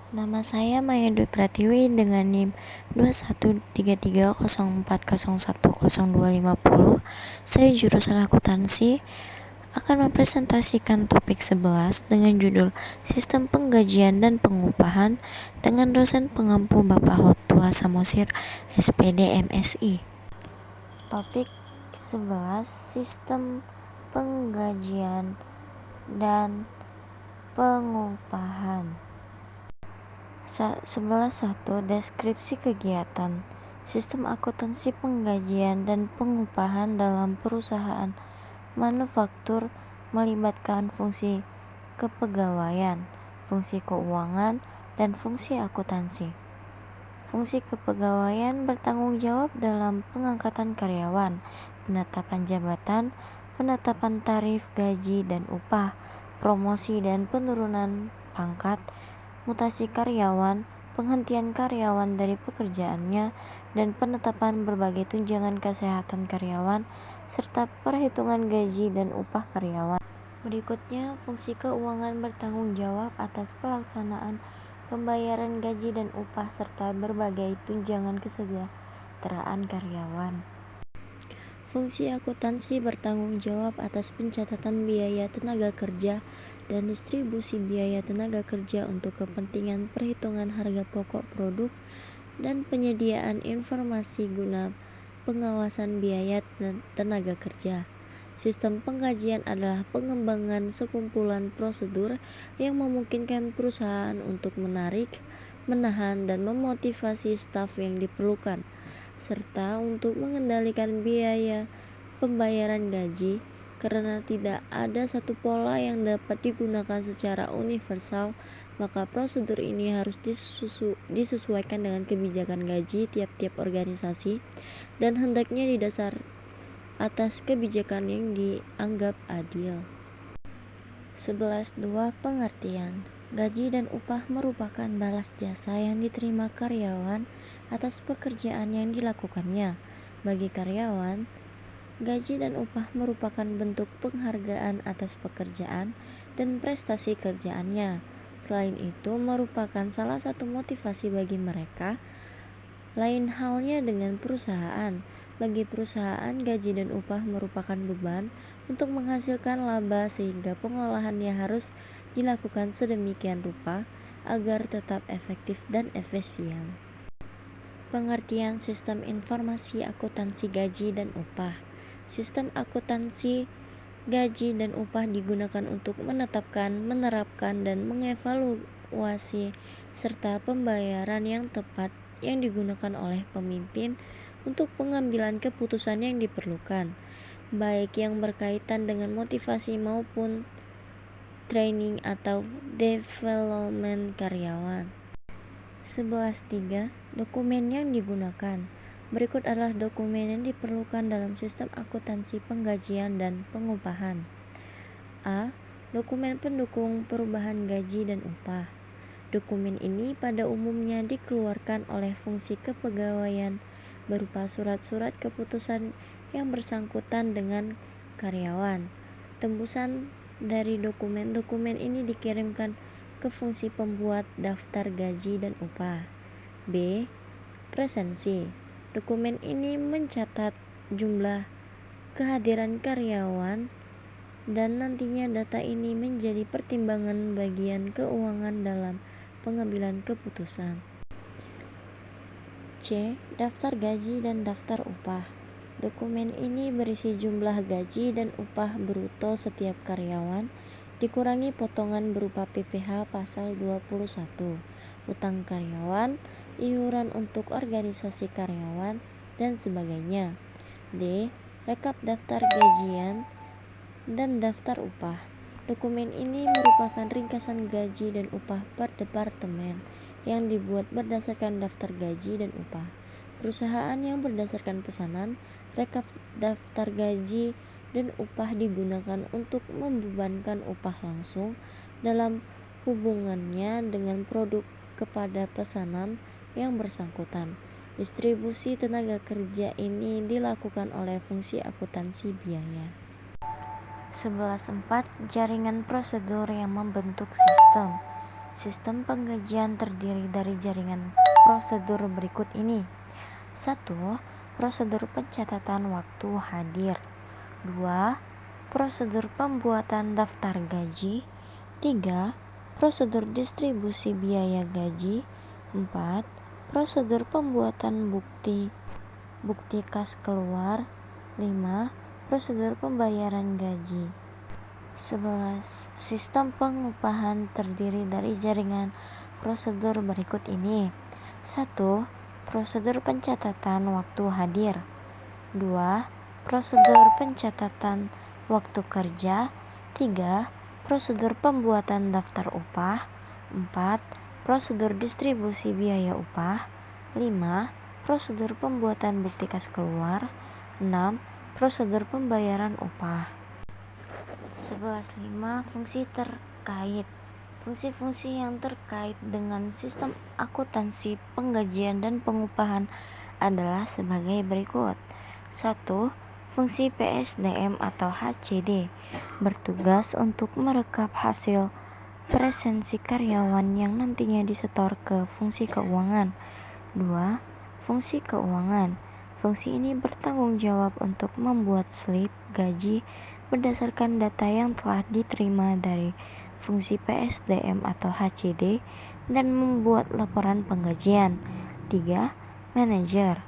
Nama saya Maya Dwi Pratiwi dengan NIM 213304010250. Saya jurusan akuntansi akan mempresentasikan topik 11 dengan judul Sistem Penggajian dan Pengupahan dengan dosen pengampu Bapak Hotwa Samosir, SPD MSI. Topik 11 Sistem Penggajian dan Pengupahan. 11.1 Deskripsi kegiatan sistem akuntansi penggajian dan pengupahan dalam perusahaan manufaktur melibatkan fungsi kepegawaian, fungsi keuangan, dan fungsi akuntansi. Fungsi kepegawaian bertanggung jawab dalam pengangkatan karyawan, penetapan jabatan, penetapan tarif gaji dan upah, promosi dan penurunan pangkat, mutasi karyawan, penghentian karyawan dari pekerjaannya, dan penetapan berbagai tunjangan kesehatan karyawan, serta perhitungan gaji dan upah karyawan. Berikutnya, fungsi keuangan bertanggung jawab atas pelaksanaan pembayaran gaji dan upah serta berbagai tunjangan kesejahteraan karyawan. Fungsi akuntansi bertanggung jawab atas pencatatan biaya tenaga kerja dan distribusi biaya tenaga kerja untuk kepentingan perhitungan harga pokok produk dan penyediaan informasi guna pengawasan biaya tenaga kerja. Sistem penggajian adalah pengembangan sekumpulan prosedur yang memungkinkan perusahaan untuk menarik, menahan, dan memotivasi staf yang diperlukan, serta untuk mengendalikan biaya pembayaran gaji. Karena tidak ada satu pola yang dapat digunakan secara universal, maka prosedur ini harus disesuaikan dengan kebijakan gaji tiap-tiap organisasi dan hendaknya didasar atas kebijakan yang dianggap adil. 11.2 Pengertian. Gaji dan upah merupakan balas jasa yang diterima karyawan atas pekerjaan yang dilakukannya. Bagi karyawan, gaji dan upah merupakan bentuk penghargaan atas pekerjaan dan prestasi kerjaannya. Selain itu, merupakan salah satu motivasi bagi mereka. Lain halnya dengan perusahaan. Bagi perusahaan, gaji dan upah merupakan beban untuk menghasilkan laba sehingga pengolahannya harus dilakukan sedemikian rupa agar tetap efektif dan efisien. Pengertian sistem informasi akuntansi gaji dan upah. Sistem akuntansi gaji dan upah digunakan untuk menetapkan, menerapkan, dan mengevaluasi serta pembayaran yang tepat yang digunakan oleh pemimpin untuk pengambilan keputusan yang diperlukan, baik yang berkaitan dengan motivasi maupun training atau development karyawan. 11.3 Dokumen yang digunakan. Berikut adalah dokumen yang diperlukan dalam sistem akuntansi penggajian dan pengupahan. A. Dokumen pendukung perubahan gaji dan upah. Dokumen ini pada umumnya dikeluarkan oleh fungsi kepegawaian berupa surat-surat keputusan yang bersangkutan dengan karyawan. Tembusan dari dokumen-dokumen ini dikirimkan ke fungsi pembuat daftar gaji dan upah. B. Presensi. Dokumen ini mencatat jumlah kehadiran karyawan dan nantinya data ini menjadi pertimbangan bagian keuangan dalam pengambilan keputusan. C. Daftar gaji dan daftar upah. Dokumen ini berisi jumlah gaji dan upah bruto setiap karyawan, dikurangi potongan berupa PPh pasal 21, utang karyawan, iuran untuk organisasi karyawan, dan sebagainya. D. Rekap daftar gajian dan daftar upah. Dokumen ini merupakan ringkasan gaji dan upah per departemen yang dibuat berdasarkan daftar gaji dan upah perusahaan yang berdasarkan pesanan. Rekap daftar gaji dan upah digunakan untuk membebankan upah langsung dalam hubungannya dengan produk kepada pesanan yang bersangkutan. Distribusi tenaga kerja ini dilakukan oleh fungsi akuntansi biaya. 11.4 Jaringan prosedur yang membentuk sistem. Sistem penggajian terdiri dari jaringan prosedur berikut ini. 1. Prosedur pencatatan waktu hadir. 2. Prosedur pembuatan daftar gaji. 3. Prosedur distribusi biaya gaji. 4. Prosedur pembuatan bukti kas keluar. 5. Prosedur pembayaran gaji. 11. Sistem pengupahan terdiri dari jaringan prosedur berikut ini. 1. Prosedur pencatatan waktu hadir. 2. Prosedur pencatatan waktu kerja. 3. Prosedur pembuatan daftar upah. 4. Prosedur distribusi biaya upah. 5. Prosedur pembuatan bukti kas keluar. 6. Prosedur pembayaran upah. 11.5. Fungsi terkait. Fungsi-fungsi yang terkait dengan sistem akuntansi penggajian dan pengupahan adalah sebagai berikut. 1. Fungsi PSDM atau HCD bertugas untuk merekap hasil presensi karyawan yang nantinya disetor ke fungsi keuangan. 2. Fungsi keuangan. Fungsi ini bertanggung jawab untuk membuat slip gaji berdasarkan data yang telah diterima dari fungsi PSDM atau HCD dan membuat laporan penggajian. 3. Manajer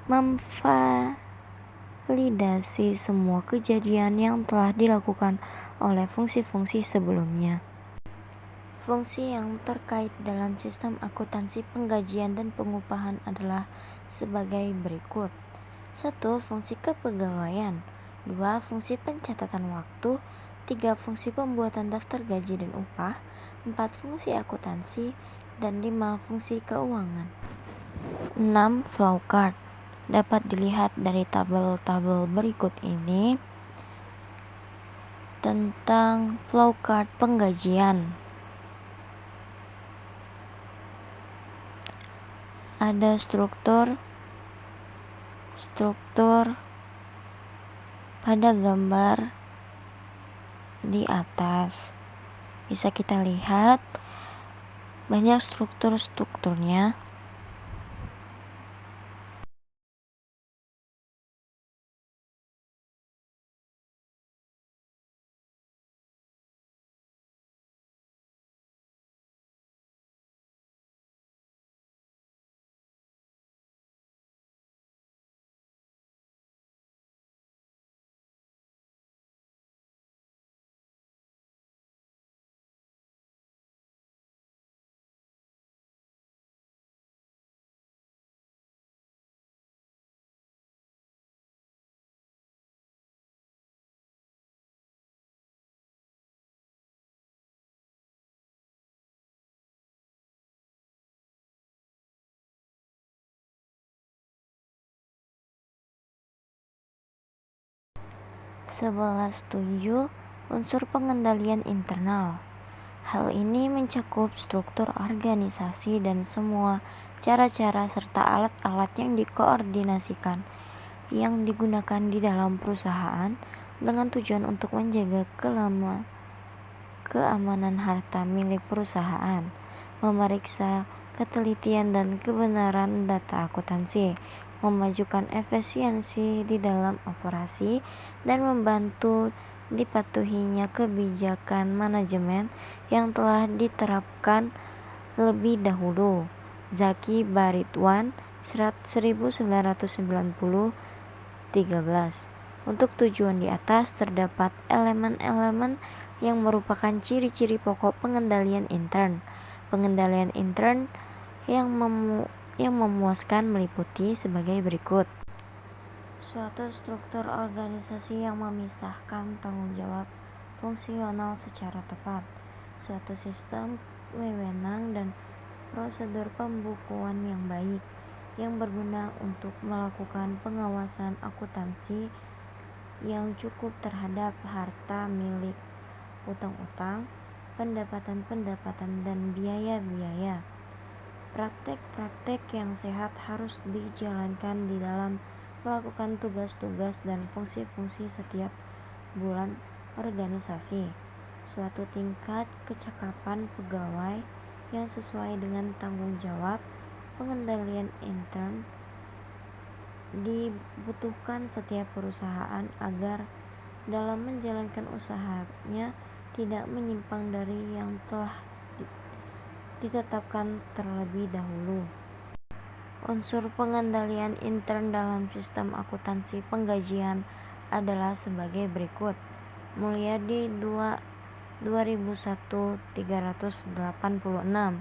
memvalidasi semua kejadian yang telah dilakukan oleh fungsi-fungsi sebelumnya. Fungsi yang terkait dalam sistem akuntansi penggajian dan pengupahan adalah sebagai berikut. 1. Fungsi kepegawaian. 2. Fungsi pencatatan waktu. 3. Fungsi pembuatan daftar gaji dan upah. 4. Fungsi akuntansi. Dan 5. Fungsi keuangan. 6. Flowchart. Dapat dilihat dari tabel-tabel berikut ini tentang flowchart penggajian. Ada struktur pada gambar di atas. Bisa kita lihat banyak strukturnya. (11.7) Unsur pengendalian internal. Hal ini mencakup struktur organisasi dan semua cara-cara serta alat-alat yang dikoordinasikan yang digunakan di dalam perusahaan dengan tujuan untuk menjaga keamanan harta milik perusahaan, memeriksa ketelitian dan kebenaran data akuntansi, memajukan efisiensi di dalam operasi, dan membantu dipatuhinya kebijakan manajemen yang telah diterapkan lebih dahulu. Zaki Baritwan, 1990, 13. Untuk tujuan di atas terdapat elemen-elemen yang merupakan ciri-ciri pokok pengendalian intern. Pengendalian intern yang memuaskan meliputi sebagai berikut. Suatu struktur organisasi yang memisahkan tanggung jawab fungsional secara tepat. Suatu sistem wewenang dan prosedur pembukuan yang baik, yang berguna untuk melakukan pengawasan akuntansi yang cukup terhadap harta milik, utang-utang, pendapatan-pendapatan, dan biaya-biaya. Praktek-praktek yang sehat harus dijalankan di dalam melakukan tugas-tugas dan fungsi-fungsi setiap bulan organisasi. Suatu tingkat kecakapan pegawai yang sesuai dengan tanggung jawab pengendalian intern dibutuhkan setiap perusahaan agar dalam menjalankan usahanya tidak menyimpang dari yang telah ditetapkan terlebih dahulu. Unsur pengendalian intern dalam sistem akuntansi penggajian adalah sebagai berikut. Mulyadi 2001 386. 1.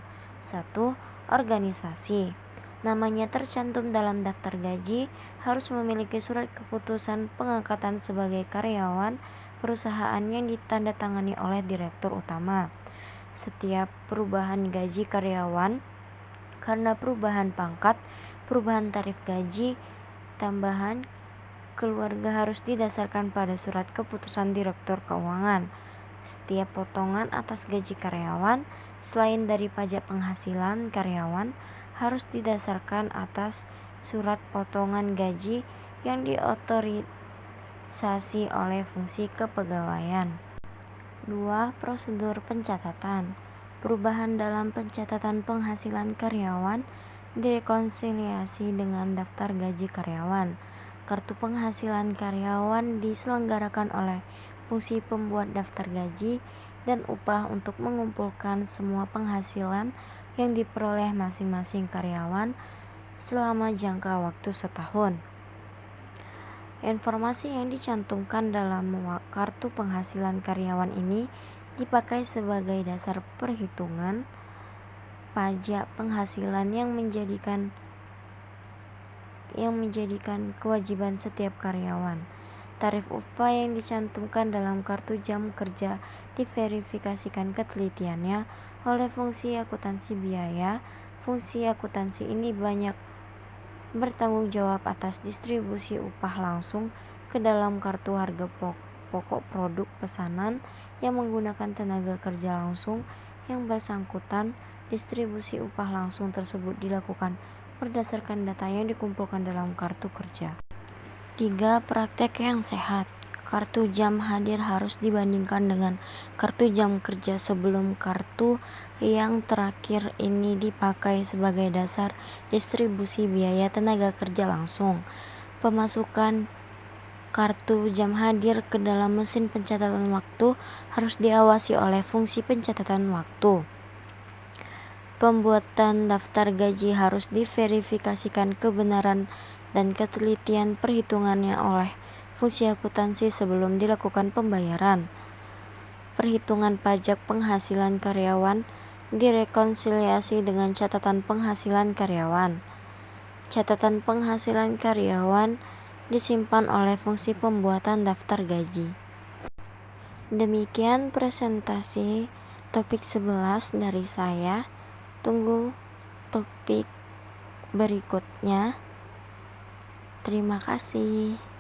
Organisasi. Namanya tercantum dalam daftar gaji, harus memiliki surat keputusan pengangkatan sebagai karyawan perusahaan yang ditandatangani oleh direktur utama. Setiap perubahan gaji karyawan karena perubahan pangkat, perubahan tarif gaji, tambahan keluarga harus didasarkan pada surat keputusan direktur keuangan. Setiap potongan atas gaji karyawan selain dari pajak penghasilan karyawan harus didasarkan atas surat potongan gaji yang diotorisasi oleh fungsi kepegawaian. 2. Prosedur pencatatan. Perubahan dalam pencatatan penghasilan karyawan direkonsiliasi dengan daftar gaji karyawan. Kartu penghasilan karyawan diselenggarakan oleh fungsi pembuat daftar gaji dan upah untuk mengumpulkan semua penghasilan yang diperoleh masing-masing karyawan selama jangka waktu setahun. Informasi yang dicantumkan dalam kartu penghasilan karyawan ini dipakai sebagai dasar perhitungan pajak penghasilan yang menjadikan kewajiban setiap karyawan. Tarif upah yang dicantumkan dalam kartu jam kerja diverifikasikan ketelitiannya oleh fungsi akuntansi biaya. Fungsi akuntansi ini banyak bertanggung jawab atas distribusi upah langsung ke dalam kartu harga pokok produk pesanan yang menggunakan tenaga kerja langsung yang bersangkutan. Distribusi upah langsung tersebut dilakukan berdasarkan data yang dikumpulkan dalam kartu kerja. 3. Praktek yang sehat. Kartu jam hadir harus dibandingkan dengan kartu jam kerja sebelum. Kartu yang terakhir ini dipakai sebagai dasar distribusi biaya tenaga kerja langsung. Pemasukan kartu jam hadir ke dalam mesin pencatatan waktu harus diawasi oleh fungsi pencatatan waktu. Pembuatan daftar gaji harus diverifikasikan kebenaran dan ketelitian perhitungannya oleh fungsi akuntansi sebelum dilakukan pembayaran. Perhitungan pajak penghasilan karyawan direkonsiliasi dengan catatan penghasilan karyawan. Catatan penghasilan karyawan disimpan oleh fungsi pembuatan daftar gaji. Demikian presentasi topik 11 dari saya. Tunggu topik berikutnya. Terima kasih.